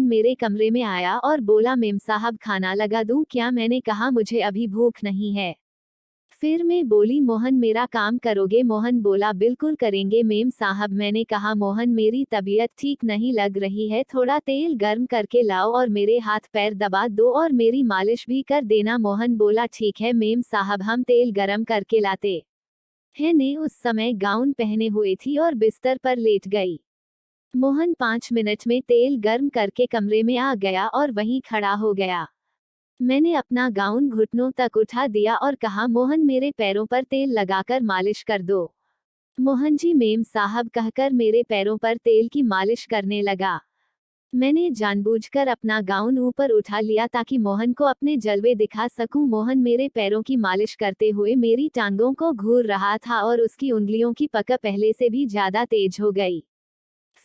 मेरे कमरे में आया और बोला, मेम साहब खाना लगा दूं क्या? मैंने कहा मुझे अभी भूख नहीं है। फिर मैं बोली, मोहन मेरा काम करोगे? मोहन बोला, बिल्कुल करेंगे मेम साहब। मैंने कहा, मोहन मेरी तबीयत ठीक नहीं लग रही है, थोड़ा तेल गर्म करके लाओ और मेरे हाथ पैर दबा दो और मेरी मालिश भी कर देना। मोहन बोला, ठीक है मेम साहब, हम तेल गरम करके लाते हैं। ने उस समय गाउन पहने हुए थी और बिस्तर पर लेट गई। मोहन 5 मिनट में तेल गर्म करके कमरे में आ गया और वहीं खड़ा हो गया। मैंने अपना गाउन घुटनों तक उठा दिया और कहा, मोहन मेरे पैरों पर तेल लगाकर मालिश कर दो। मोहन जी मेम साहब कहकर मेरे पैरों पर तेल की मालिश करने लगा। मैंने जानबूझकर अपना गाउन ऊपर उठा लिया ताकि मोहन को अपने जलवे दिखा सकूं। मोहन मेरे पैरों की मालिश करते हुए मेरी टांगों को घूर रहा था और उसकी उंगलियों की पकड़ पहले से भी ज्यादा तेज हो गई।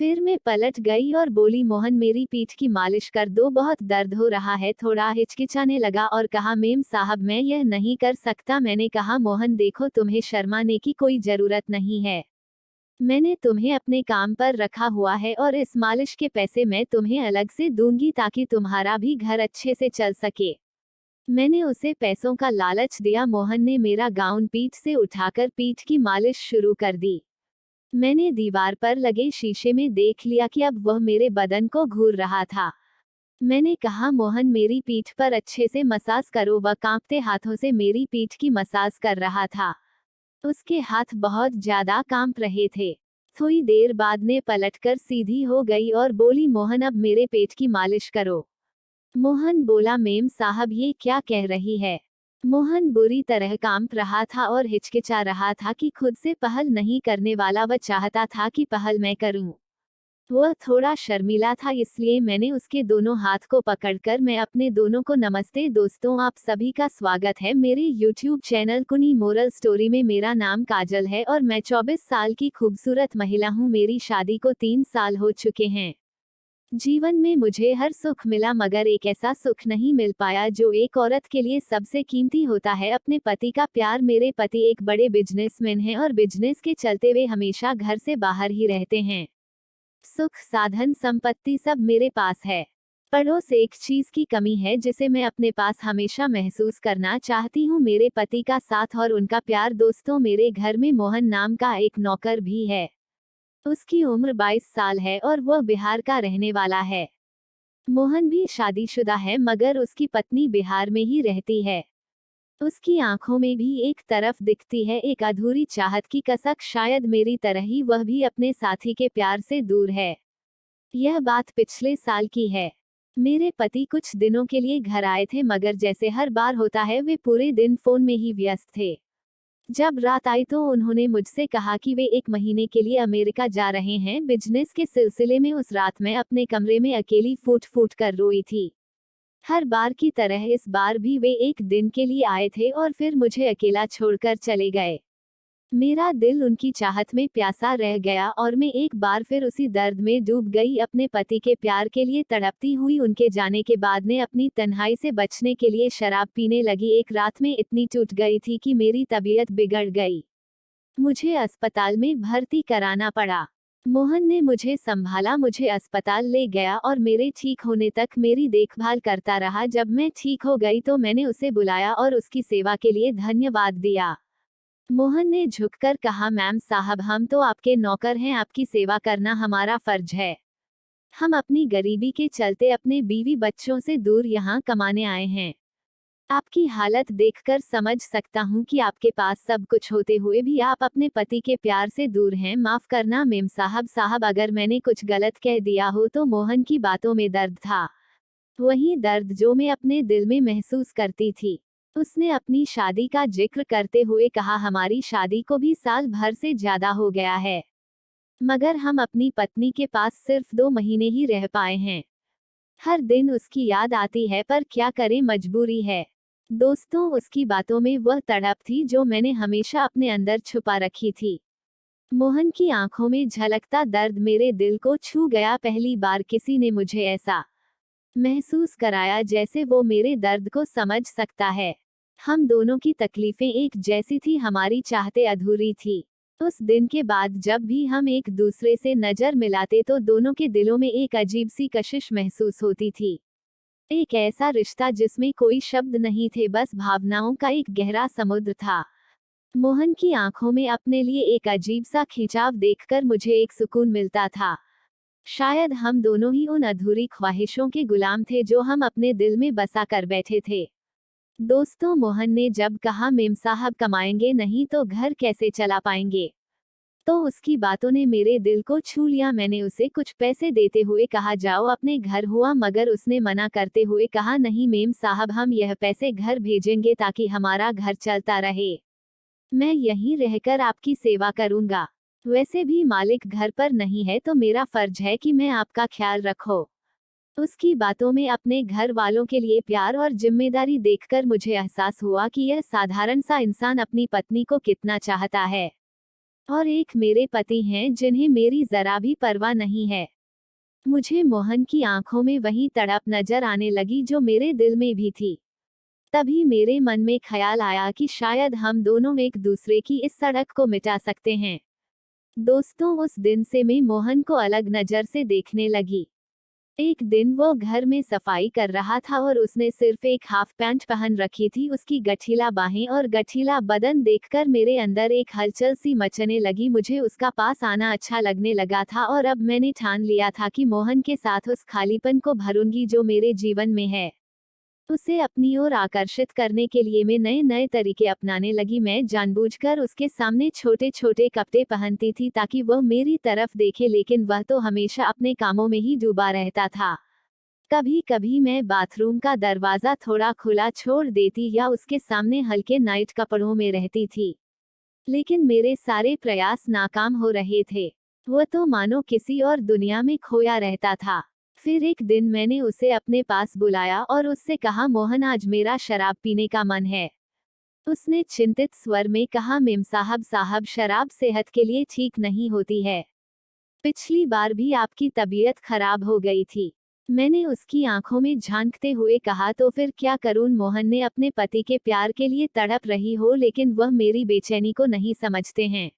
फिर मैं पलट गई और बोली, मोहन मेरी पीठ की मालिश कर दो, बहुत दर्द हो रहा है। थोड़ा हिचकिचाने लगा और कहा, मेम साहब मैं यह नहीं कर सकता। मैंने कहा, मोहन देखो तुम्हें शर्माने की कोई जरूरत नहीं है, मैंने तुम्हें अपने काम पर रखा हुआ है और इस मालिश के पैसे मैं तुम्हें अलग से दूंगी ताकि तुम्हारा भी घर अच्छे से चल सके। मैंने उसे पैसों का लालच दिया। मोहन ने मेरा गाउन पीठ से उठाकर पीठ की मालिश शुरू कर दी। मैंने दीवार पर लगे शीशे में देख लिया कि अब वह मेरे बदन को घूर रहा था। मैंने कहा, मोहन मेरी पीठ पर अच्छे से मसाज करो। वह कांपते हाथों से मेरी पीठ की मसाज कर रहा था। उसके हाथ बहुत ज्यादा कांप रहे थे। थोड़ी देर बाद ने पलटकर सीधी हो गई और बोली, मोहन अब मेरे पेट की मालिश करो। मोहन बोला, मेम साहब ये क्या कह रही है? मोहन बुरी तरह कांप रहा था और हिचकिचा रहा था कि खुद से पहल नहीं करने वाला वह चाहता था कि पहल मैं करूं। वह थोड़ा शर्मीला था, इसलिए मैंने उसके दोनों हाथ को पकड़कर मैं अपने दोनों को नमस्ते दोस्तों, आप सभी का स्वागत है मेरे YouTube चैनल कुनी मोरल स्टोरी में। मेरा नाम काजल है और मैं 24 साल की खूबसूरत महिला हूं। मेरी शादी को 3 साल हो चुके हैं। जीवन में मुझे हर सुख मिला मगर एक ऐसा सुख नहीं मिल पाया जो एक औरत के लिए सबसे कीमती होता है, अपने पति का प्यार। मेरे पति एक बड़े बिजनेसमैन हैं और बिजनेस के चलते वे हमेशा घर से बाहर ही रहते हैं। सुख साधन संपत्ति सब मेरे पास है, पड़ोस एक चीज की कमी है जिसे मैं अपने पास हमेशा महसूस करना चाहती हूँ, मेरे पति का साथ और उनका प्यार। दोस्तों मेरे घर में मोहन नाम का एक नौकर भी है। उसकी उम्र 22 साल है और वह बिहार का रहने वाला है। मोहन भी शादीशुदा है मगर उसकी पत्नी बिहार में ही रहती है। उसकी आंखों में भी एक तरफ दिखती है एक अधूरी चाहत की कसक, शायद मेरी तरह ही वह भी अपने साथी के प्यार से दूर है। यह बात पिछले साल की है। मेरे पति कुछ दिनों के लिए घर आए थे मगर जैसे हर बार होता है वे पूरे दिन फोन में ही व्यस्त थे। जब रात आई तो उन्होंने मुझसे कहा कि वे 1 महीने के लिए अमेरिका जा रहे हैं बिजनेस के सिलसिले में। उस रात मैं अपने कमरे में अकेली फूट फूट कर रोई थी। हर बार की तरह इस बार भी वे 1 दिन के लिए आए थे और फिर मुझे अकेला छोड़कर चले गए। मेरा दिल उनकी चाहत में प्यासा रह गया और मैं एक बार फिर उसी दर्द में डूब गई, अपने पति के प्यार के लिए तड़पती हुई। उनके जाने के बाद ने अपनी तन्हाई से बचने के लिए शराब पीने लगी। एक रात में इतनी टूट गई थी कि मेरी तबीयत बिगड़ गई। मुझे अस्पताल में भर्ती कराना पड़ा। मोहन ने मुझे संभाला, मुझे अस्पताल ले गया और मेरे ठीक होने तक मेरी देखभाल करता रहा। जब मैं ठीक हो गई तो मैंने उसे बुलाया और उसकी सेवा के लिए धन्यवाद दिया। मोहन ने झुककर कहा, मैम साहब हम तो आपके नौकर हैं, आपकी सेवा करना हमारा फर्ज है। हम अपनी गरीबी के चलते अपने बीवी बच्चों से दूर यहाँ कमाने आए हैं। आपकी हालत देखकर समझ सकता हूँ कि आपके पास सब कुछ होते हुए भी आप अपने पति के प्यार से दूर हैं। माफ करना मेम साहब अगर मैंने कुछ गलत कह दिया हो तो। मोहन की बातों में दर्द था, वही दर्द जो मैं अपने दिल में महसूस करती थी। उसने अपनी शादी का जिक्र करते हुए कहा, हमारी शादी को भी साल भर से ज्यादा हो गया है मगर हम अपनी पत्नी के पास सिर्फ 2 महीने ही रह पाए हैं। हर दिन उसकी याद आती है पर क्या करें, मजबूरी है। दोस्तों उसकी बातों में वह तड़प थी जो मैंने हमेशा अपने अंदर छुपा रखी थी। मोहन की आंखों में झलकता दर्द मेरे दिल को छू गया। पहली बार किसी ने मुझे ऐसा महसूस कराया जैसे वो मेरे दर्द को समझ सकता है। हम दोनों की तकलीफें एक जैसी थी, हमारी चाहतें अधूरी थी। उस दिन के बाद जब भी हम एक दूसरे से नजर मिलाते तो दोनों के दिलों में एक अजीब सी कशिश महसूस होती थी। एक ऐसा रिश्ता जिसमें कोई शब्द नहीं थे, बस भावनाओं का एक गहरा समुद्र था। मोहन की आंखों में अपने लिए एक अजीब सा खिंचाव देखकर मुझे एक सुकून मिलता था। शायद हम दोनों ही उन अधूरी ख्वाहिशों के गुलाम थे जो हम अपने दिल में बसा कर बैठे थे। दोस्तों, मोहन ने जब कहा मेम साहब कमाएंगे नहीं तो घर कैसे चला पाएंगे, तो उसकी बातों ने मेरे दिल को छू लिया। मैंने उसे कुछ पैसे देते हुए कहा जाओ अपने घर हुआ, मगर उसने मना करते हुए कहा नहीं मेम साहब, हम यह पैसे घर भेजेंगे ताकि हमारा घर चलता रहे। मैं यहीं रहकर आपकी सेवा करूंगा। वैसे भी मालिक घर पर नहीं है तो मेरा फर्ज है कि मैं आपका ख्याल रखो। उसकी बातों में अपने घर वालों के लिए प्यार और जिम्मेदारी देखकर मुझे एहसास हुआ कि यह साधारण सा इंसान अपनी पत्नी को कितना चाहता है। और एक मेरे पति हैं जिन्हें मेरी जरा भी परवाह नहीं है। मुझे मोहन की आंखों में वही तड़प नजर आने लगी जो मेरे दिल में भी थी। तभी मेरे मन में ख्याल आया कि शायद हम दोनों एक दूसरे की इस सड़क को मिटा सकते हैं। दोस्तों, उस दिन से मैं मोहन को अलग नजर से देखने लगी। एक दिन वो घर में सफाई कर रहा था और उसने सिर्फ एक हाफ पैंट पहन रखी थी। उसकी गठीला बाहें और गठीला बदन देखकर मेरे अंदर एक हलचल सी मचने लगी। मुझे उसका पास आना अच्छा लगने लगा था और अब मैंने ठान लिया था कि मोहन के साथ उस खालीपन को भरूंगी जो मेरे जीवन में है। उसे अपनी ओर आकर्षित करने के लिए मैं नए नए तरीके अपनाने लगी। मैं जानबूझकर उसके सामने छोटे छोटे कपड़े पहनती थी ताकि वह मेरी तरफ देखे, लेकिन वह तो हमेशा अपने कामों में ही डूबा रहता था। कभी कभी मैं बाथरूम का दरवाजा थोड़ा खुला छोड़ देती या उसके सामने हल्के नाइट कपड़ों में रहती थी, लेकिन मेरे सारे प्रयास नाकाम हो रहे थे। वह तो मानो किसी और दुनिया में खोया रहता था। फिर एक दिन मैंने उसे अपने पास बुलाया और उससे कहा मोहन, आज मेरा शराब पीने का मन है। उसने चिंतित स्वर में कहा मेम साहब, शराब सेहत के लिए ठीक नहीं होती है। पिछली बार भी आपकी तबीयत खराब हो गई थी। मैंने उसकी आंखों में झांकते हुए कहा तो फिर क्या करूं। मोहन ने अपने पति के प्यार के लिए तड़प रही हो, लेकिन वह मेरी बेचैनी को नहीं समझते हैं।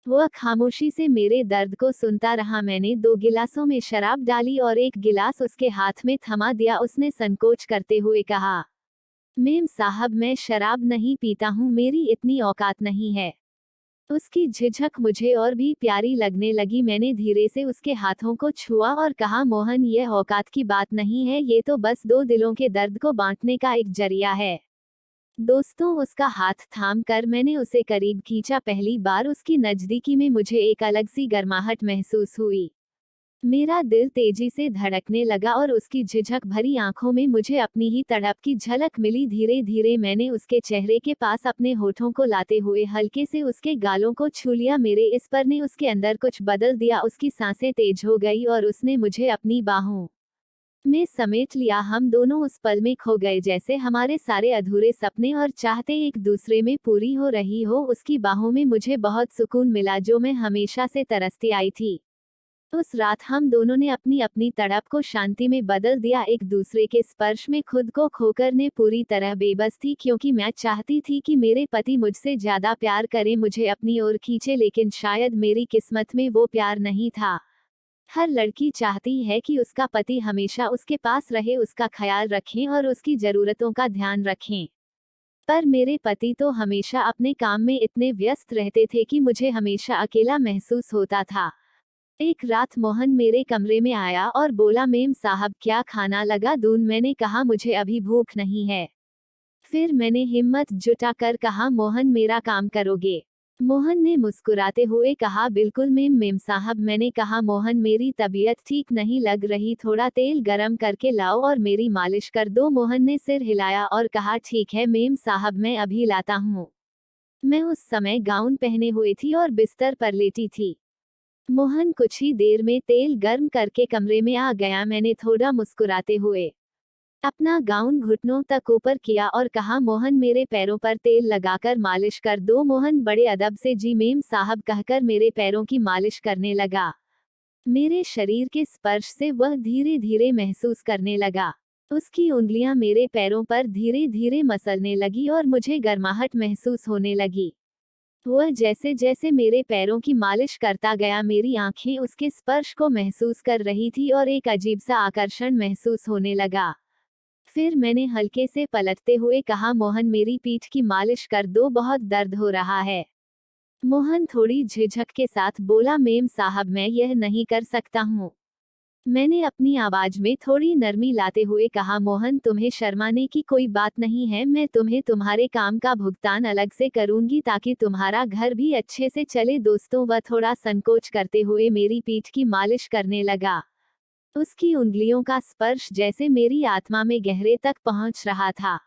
वह खामोशी से मेरे दर्द को सुनता रहा। मैंने 2 गिलासों में शराब डाली और एक गिलास उसके हाथ में थमा दिया। उसने संकोच करते हुए कहा, मेम साहब, मैं शराब नहीं पीता हूँ, मेरी इतनी औकात नहीं है। उसकी झिझक मुझे और भी प्यारी लगने लगी। मैंने धीरे से उसके हाथों को छुआ और कहा, मोहन, यह औकात की बात नहीं है, ये तो बस 2 दिलों के दर्द को बांटने का एक जरिया है। दोस्तों, उसका हाथ थाम कर मैंने उसे करीब खींचा। पहली बार उसकी नजदीकी में मुझे एक अलग सी गर्माहट महसूस हुई। मेरा दिल तेजी से धड़कने लगा और उसकी झिझक भरी आंखों में मुझे अपनी ही तड़प की झलक मिली। धीरे धीरे मैंने उसके चेहरे के पास अपने होठों को लाते हुए हल्के से उसके गालों को छू लिया। मेरे इस पर ने उसके अंदर कुछ बदल दिया। उसकी सांसें तेज हो गई और उसने मुझे अपनी बाहों में समेट लिया। हम दोनों उस पल में खो गए जैसे हमारे सारे अधूरे सपने और चाहते एक दूसरे में पूरी हो रही हो। उसकी बाहों में मुझे बहुत सुकून मिला जो मैं हमेशा से तरसती आई थी। उस रात हम दोनों ने अपनी अपनी तड़प को शांति में बदल दिया। एक दूसरे के स्पर्श में खुद को खोकर ने पूरी तरह बेबस थी, क्योंकि मैं चाहती थी कि मेरे पति मुझसे ज्यादा प्यार करें, मुझे अपनी ओर खींचे, लेकिन शायद मेरी किस्मत में वो प्यार नहीं था। हर लड़की चाहती है कि उसका पति हमेशा उसके पास रहे, उसका ख्याल रखें और उसकी जरूरतों का ध्यान रखें। पर मेरे पति तो हमेशा अपने काम में इतने व्यस्त रहते थे कि मुझे हमेशा अकेला महसूस होता था। एक रात मोहन मेरे कमरे में आया और बोला, मेम साहब, क्या खाना लगा दूं? मैंने कहा, मुझे अभी भूख नहीं है। फिर मैंने हिम्मत जुटाकर कहा, मोहन, मेरा काम करोगे? मोहन ने मुस्कुराते हुए कहा, बिल्कुल मेम साहब। मैंने कहा, मोहन, मेरी तबीयत ठीक नहीं लग रही, थोड़ा तेल गरम करके लाओ और मेरी मालिश कर दो। मोहन ने सिर हिलाया और कहा, ठीक है मेम साहब, मैं अभी लाता हूँ। मैं उस समय गाउन पहने हुए थी और बिस्तर पर लेटी थी। मोहन कुछ ही देर में तेल गर्म करके कमरे में आ गया। मैंने थोड़ा मुस्कुराते हुए अपना गाउन घुटनों तक ऊपर किया और कहा, मोहन, मेरे पैरों पर तेल लगाकर मालिश कर दो। मोहन बड़े अदब से जी मेम साहब कहकर मेरे पैरों की मालिश करने लगा। मेरे शरीर के स्पर्श से वह धीरे धीरे महसूस करने लगा। उसकी उंगलियां मेरे पैरों पर धीरे धीरे मसलने लगी और मुझे गर्माहट महसूस होने लगी। वह जैसे जैसे मेरे पैरों की मालिश करता गया, मेरी आंखें उसके स्पर्श को महसूस कर रही थी और एक अजीब सा आकर्षण महसूस होने लगा। फिर मैंने हल्के से पलटते हुए कहा, मोहन मेरी पीठ की मालिश कर दो, बहुत दर्द हो रहा है। मोहन थोड़ी झिझक के साथ बोला, मेम साहब मैं यह नहीं कर सकता हूँ। मैंने अपनी आवाज में थोड़ी नरमी लाते हुए कहा, मोहन तुम्हें शर्माने की कोई बात नहीं है, मैं तुम्हें तुम्हारे काम का भुगतान अलग से करूंगी ताकि तुम्हारा घर भी अच्छे से चले। दोस्तों, वह थोड़ा संकोच करते हुए मेरी पीठ की मालिश करने लगा। उसकी उंगलियों का स्पर्श जैसे मेरी आत्मा में गहरे तक पहुंच रहा था।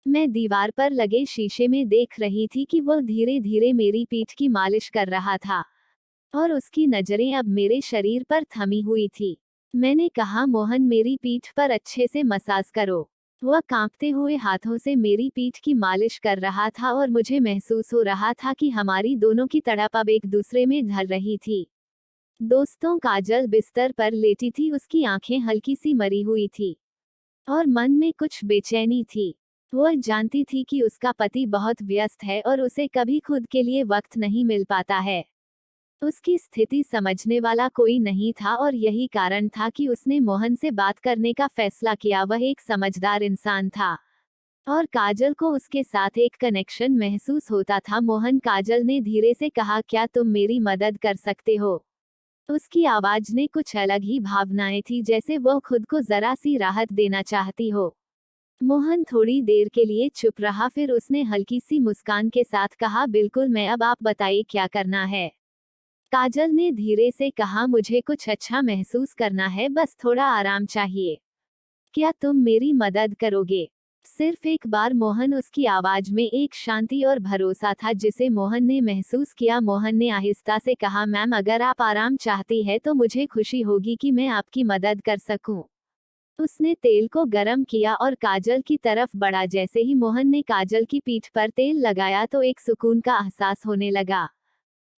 मैं दीवार पर लगे शीशे में देख रही थी कि वह धीरे धीरे मेरी पीठ की मालिश कर रहा था और उसकी नजरें अब मेरे शरीर पर थमी हुई थी। मैंने कहा, मोहन मेरी पीठ पर अच्छे से मसाज करो। वह कांपते हुए हाथों से मेरी पीठ की मालिश कर रहा था और मुझे महसूस हो रहा था कि हमारी दोनों की तड़प अब एक दूसरे में ढल रही थी। दोस्तों, काजल बिस्तर पर लेटी थी, उसकी आंखें हल्की सी मरी हुई थी और मन में कुछ बेचैनी थी। वह जानती थी कि उसका पति बहुत व्यस्त है और उसे कभी खुद के लिए वक्त नहीं मिल पाता है। उसकी स्थिति समझने वाला कोई नहीं था और यही कारण था कि उसने मोहन से बात करने का फैसला किया। वह एक समझदार इंसान था और काजल को उसके साथ एक कनेक्शन महसूस होता था। मोहन, काजल ने धीरे से कहा, क्या तुम मेरी मदद कर सकते हो? उसकी आवाज ने कुछ अलग ही भावनाएं थी, जैसे वह खुद को जरा सी राहत देना चाहती हो। मोहन थोड़ी देर के लिए चुप रहा, फिर उसने हल्की सी मुस्कान के साथ कहा, बिल्कुल मैं, अब आप बताइए क्या करना है? काजल ने धीरे से कहा, मुझे कुछ अच्छा महसूस करना है, बस थोड़ा आराम चाहिए। क्या तुम मेरी मदद करोगे? सिर्फ एक बार। मोहन, उसकी आवाज में एक शांति और भरोसा था जिसे मोहन ने महसूस किया। मोहन ने आहिस्ता से कहा, मैम अगर आप आराम चाहती है तो मुझे खुशी होगी कि मैं आपकी मदद कर सकूं। उसने तेल को गरम किया और काजल की तरफ बढ़ा। जैसे ही मोहन ने काजल की पीठ पर तेल लगाया तो एक सुकून का एहसास होने लगा।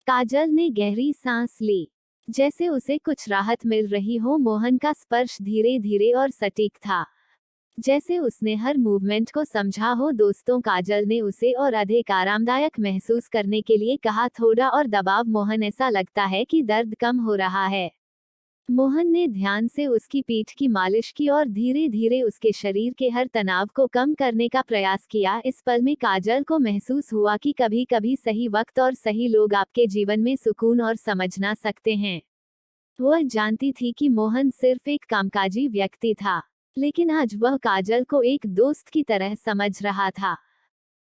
काजल ने गहरी सांस ली, जैसे उसे कुछ राहत मिल रही हो। मोहन का स्पर्श धीरे धीरे और सटीक था, जैसे उसने हर मूवमेंट को समझा हो। दोस्तों, काजल ने उसे और अधिक आरामदायक महसूस करने के लिए कहा, थोड़ा और दबाव मोहन, ऐसा लगता है कि दर्द कम हो रहा है। मोहन ने ध्यान से उसकी पीठ की मालिश की और धीरे धीरे उसके शरीर के हर तनाव को कम करने का प्रयास किया। इस पल में काजल को महसूस हुआ कि कभी कभी सही वक्त और सही लोग आपके जीवन में सुकून और समझ ना सकते हैं। वह जानती थी कि मोहन सिर्फ एक कामकाजी व्यक्ति था, लेकिन आज वह काजल को एक दोस्त की तरह समझ रहा था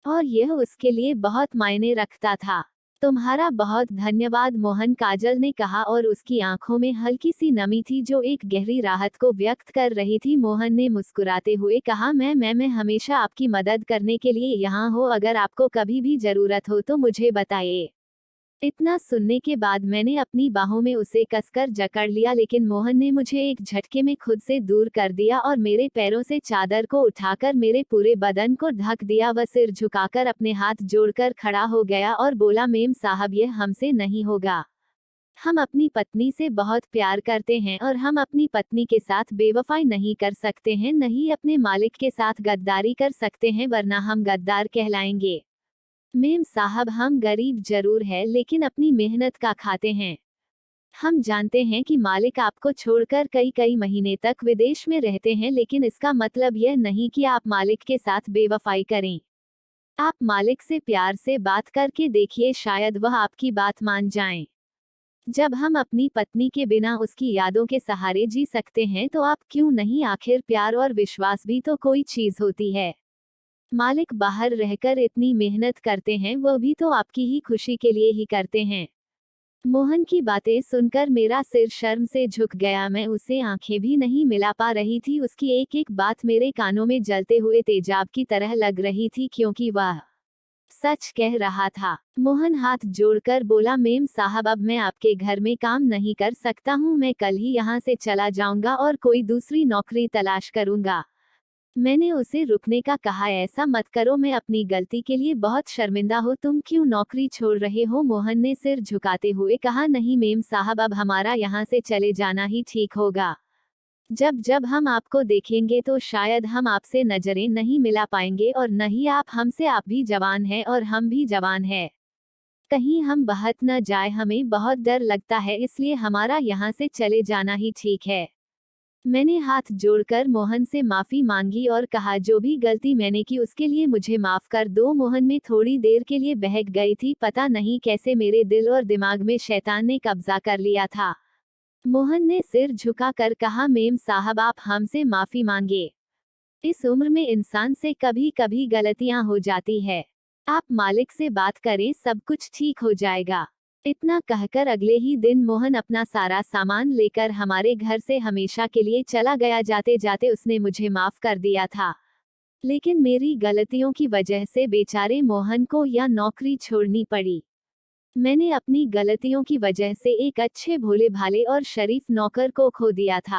और यह उसके लिए बहुत मायने रखता था। तुम्हारा बहुत धन्यवाद मोहन, काजल ने कहा और उसकी आंखों में हल्की सी नमी थी जो एक गहरी राहत को व्यक्त कर रही थी। मोहन ने मुस्कुराते हुए कहा, मैं हमेशा आपकी मदद करने के लिए यहाँ हूँ, अगर आपको कभी भी जरूरत हो तो मुझे बताइए। इतना सुनने के बाद मैंने अपनी बाहों में उसे कसकर जकड़ लिया, लेकिन मोहन ने मुझे एक झटके में खुद से दूर कर दिया और मेरे पैरों से चादर को उठाकर मेरे पूरे बदन को ढक दिया। वह सिर झुकाकर अपने हाथ जोड़कर खड़ा हो गया और बोला, मेम साहब यह हमसे नहीं होगा। हम अपनी पत्नी से बहुत प्यार करते हैं और हम अपनी पत्नी के साथ बेवफाई नहीं कर सकते हैं, नहीं अपने मालिक के साथ गद्दारी कर सकते हैं, वरना हम गद्दार कहलाएंगे। मेम साहब, हम गरीब जरूर है लेकिन अपनी मेहनत का खाते हैं। हम जानते हैं कि मालिक आपको छोड़कर कई कई महीने तक विदेश में रहते हैं, लेकिन इसका मतलब यह नहीं कि आप मालिक के साथ बेवफाई करें। आप मालिक से प्यार से बात करके देखिए, शायद वह आपकी बात मान जाएं। जब हम अपनी पत्नी के बिना उसकी यादों के सहारे जी सकते हैं तो आप क्यों नहीं? आखिर प्यार और विश्वास भी तो कोई चीज होती है। मालिक बाहर रहकर इतनी मेहनत करते हैं, वह भी तो आपकी ही खुशी के लिए ही करते हैं। मोहन की बातें सुनकर मेरा सिर शर्म से झुक गया, मैं उसे आंखें भी नहीं मिला पा रही थी। उसकी एक एक बात मेरे कानों में जलते हुए तेजाब की तरह लग रही थी, क्योंकि वह सच कह रहा था। मोहन हाथ जोड़कर बोला, मेम साहब अब मैं आपके घर में काम नहीं कर सकता हूँ, मैं कल ही यहाँ से चला जाऊंगा और कोई दूसरी नौकरी तलाश करूंगा। मैंने उसे रुकने का कहा, ऐसा मत करो, मैं अपनी गलती के लिए बहुत शर्मिंदा हूँ, तुम क्यों नौकरी छोड़ रहे हो? मोहन ने सिर झुकाते हुए कहा, नहीं मेम साहब, अब हमारा यहाँ से चले जाना ही ठीक होगा। जब जब हम आपको देखेंगे तो शायद हम आपसे नजरें नहीं मिला पाएंगे और न ही आप हमसे। आप भी जवान हैं और हम भी जवान हैं। कहीं हम बहत न जाए, हमें बहुत डर लगता है, इसलिए हमारा यहाँ से चले जाना ही ठीक है। मैंने हाथ जोड़कर मोहन से माफी मांगी और कहा जो भी गलती मैंने की उसके लिए मुझे माफ कर दो। मोहन में थोड़ी देर के लिए बहक गई थी, पता नहीं कैसे मेरे दिल और दिमाग में शैतान ने कब्जा कर लिया था। मोहन ने सिर झुकाकर कहा, मेम साहब आप हमसे माफी मांगे। इस उम्र में इंसान से कभी कभी गलतियां हो जाती है। आप मालिक से बात करें, सब कुछ ठीक हो जाएगा। इतना कहकर अगले ही दिन मोहन अपना सारा सामान लेकर हमारे घर से हमेशा के लिए चला गया। जाते जाते उसने मुझे माफ कर दिया था, लेकिन मेरी गलतियों की वजह से बेचारे मोहन को यह नौकरी छोड़नी पड़ी। मैंने अपनी गलतियों की वजह से एक अच्छे भोले भाले और शरीफ नौकर को खो दिया था।